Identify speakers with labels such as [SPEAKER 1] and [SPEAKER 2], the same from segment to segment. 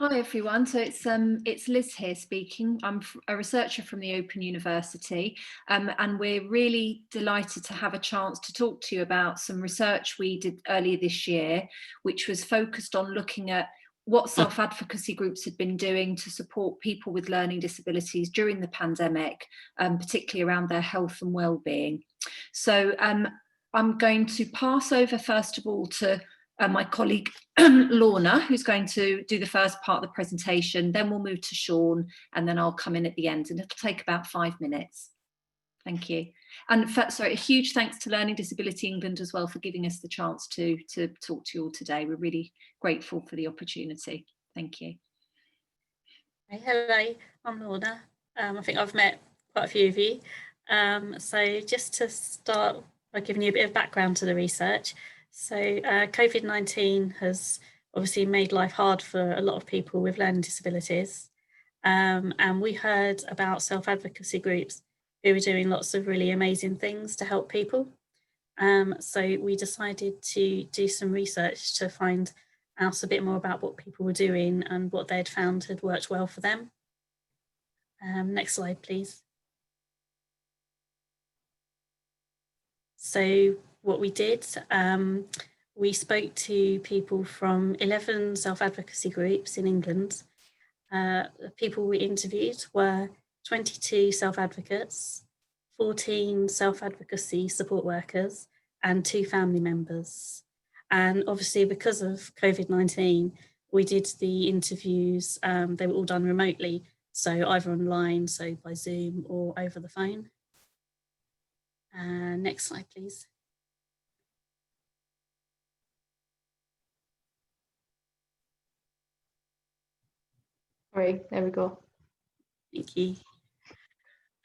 [SPEAKER 1] Hi everyone, so it's Liz here speaking. I'm a researcher from the Open University, and we're really delighted to have a chance to talk to you about some research we did earlier this year, which was focused on looking at what self-advocacy groups had been doing to support people with learning disabilities during the pandemic, particularly around their health and well-being. So I'm going to pass over first of all to my colleague Lorna, who's going to do the first part of the presentation, then we'll move to Shaun, and then I'll come in at the end, and it'll take about 5 minutes. Thank you. And sorry, a huge thanks to Learning Disability England as well for giving us the chance to talk to you all today. We're really grateful for the opportunity. Thank you.
[SPEAKER 2] Hello, I'm Lorna. I think I've met quite a few of you. So just to start by giving you a bit of background to the research. So COVID-19 has obviously made life hard for a lot of people with learning disabilities. And we heard about self-advocacy groups who were doing lots of really amazing things to help people. So we decided to do some research to find out a bit more about what people were doing and what they'd found had worked well for them. Next slide, please. So what we did, we spoke to people from 11 self-advocacy groups in England. The people we interviewed were 22 self-advocates, 14 self-advocacy support workers, and 2 family members. And obviously, because of COVID-19, we did the interviews, they were all done remotely, so either online, so by Zoom, or over the phone. Next slide, please.
[SPEAKER 3] Sorry, there we go.
[SPEAKER 2] Thank you.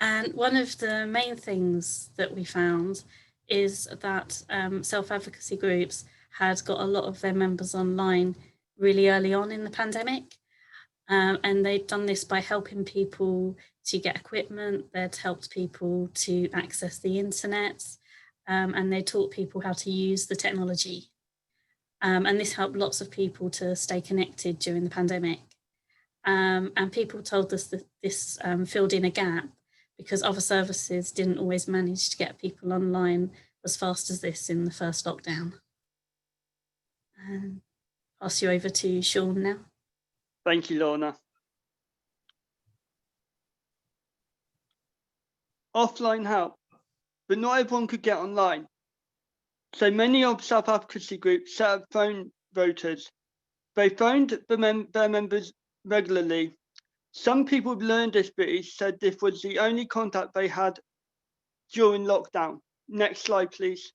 [SPEAKER 2] And one of the main things that we found is that self-advocacy groups had got a lot of their members online really early on in the pandemic. And they'd done this by helping people to get equipment, they'd helped people to access the internet, and they taught people how to use the technology. And this helped lots of people to stay connected during the pandemic. And people told us that this filled in a gap because other services didn't always manage to get people online as fast as this in the first lockdown. Pass you over to Shaun now.
[SPEAKER 4] Thank you, Lorna. Offline help, but not everyone could get online. So many of self-advocacy groups set up phone rotors. They phoned their members regularly. Some people with learning disabilities said this was the only contact they had during lockdown. Next slide, please.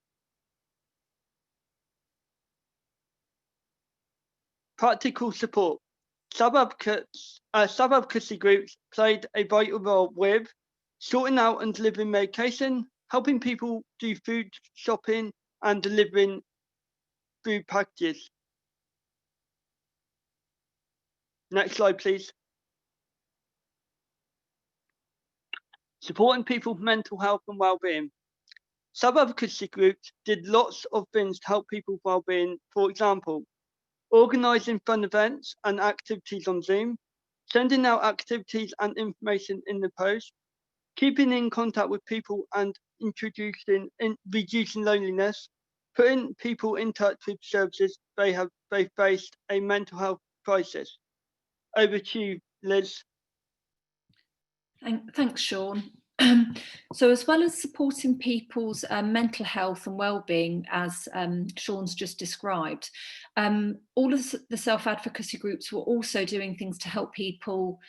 [SPEAKER 4] Practical support. Self-advocacy groups played a vital role with sorting out and delivering medication, helping people do food shopping, and delivering food packages. Next slide, please. Supporting people with mental health and well-being. Self-advocacy groups did lots of things to help people with well-being. For example, organising fun events and activities on Zoom, sending out activities and information in the post, keeping in contact with people and reducing loneliness, putting people in touch with services they faced a mental health crisis. Over to you, Liz.
[SPEAKER 1] Thanks, Shaun. So as well as supporting people's mental health and well-being, as Shaun's just described, all of the self-advocacy groups were also doing things to help people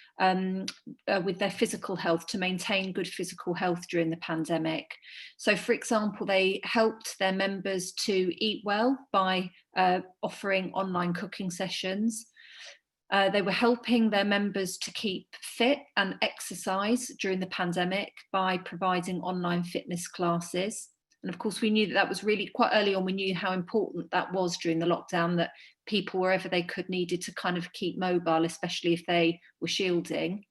[SPEAKER 1] with their physical health, to maintain good physical health during the pandemic. So, for example, they helped their members to eat well by offering online cooking sessions. They were helping their members to keep fit and exercise during the pandemic by providing online fitness classes. And of course, we knew that was really quite early on. We knew how important that was during the lockdown, that people, wherever they could, needed to kind of keep mobile, especially if they were shielding.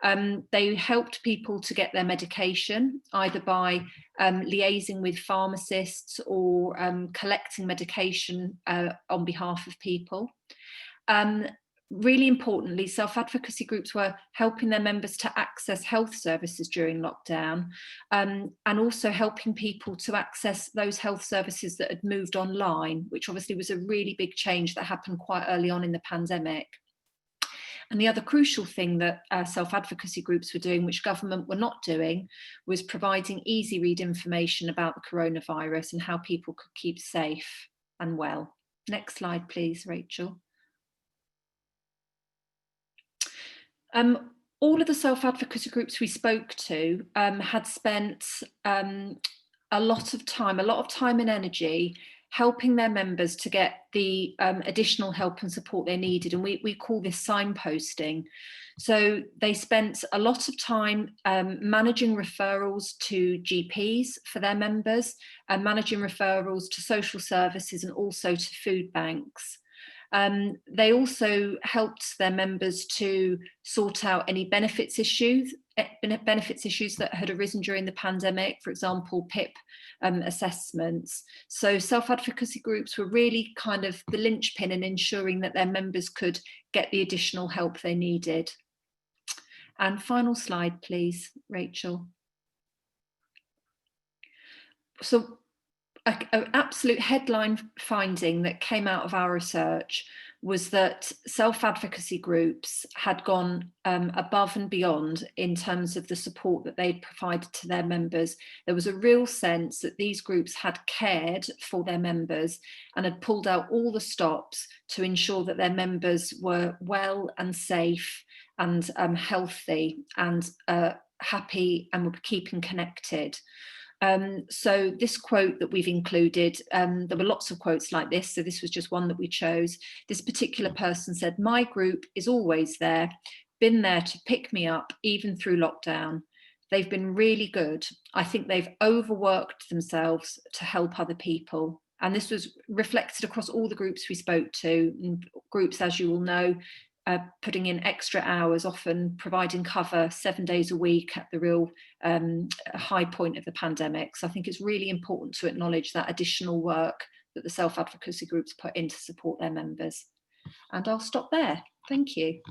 [SPEAKER 1] They helped people to get their medication, either by liaising with pharmacists or collecting medication on behalf of people. really importantly, self-advocacy groups were helping their members to access health services during lockdown, and also helping people to access those health services that had moved online, which obviously was a really big change that happened quite early on in the pandemic. And the other crucial thing that self-advocacy groups were doing, which government were not doing, was providing easy read information about the coronavirus and how people could keep safe and well. Next slide, please, Rachel. All of the self-advocacy groups we spoke to had spent a lot of time and energy helping their members to get the additional help and support they needed. And we call this signposting. So they spent a lot of time managing referrals to GPs for their members, and managing referrals to social services and also to food banks. They also helped their members to sort out any benefits issues that had arisen during the pandemic, for example, PIP assessments. So self-advocacy groups were really kind of the linchpin in ensuring that their members could get the additional help they needed. And final slide, please, Rachel. So an absolute headline finding that came out of our research was that self-advocacy groups had gone above and beyond in terms of the support that they'd provided to their members. There was a real sense that these groups had cared for their members and had pulled out all the stops to ensure that their members were well and safe and healthy and happy and were keeping connected. So this quote that we've included, there were lots of quotes like this, so this was just one that we chose. This particular person said, "My group is always there, been there to pick me up even through lockdown. They've been really good. I think they've overworked themselves to help other people." And this was reflected across all the groups we spoke to. And groups, as you all know, putting in extra hours, often providing cover 7 days a week at the real high point of the pandemic. So I think it's really important to acknowledge that additional work that the self-advocacy groups put in to support their members. And I'll stop there. Thank you.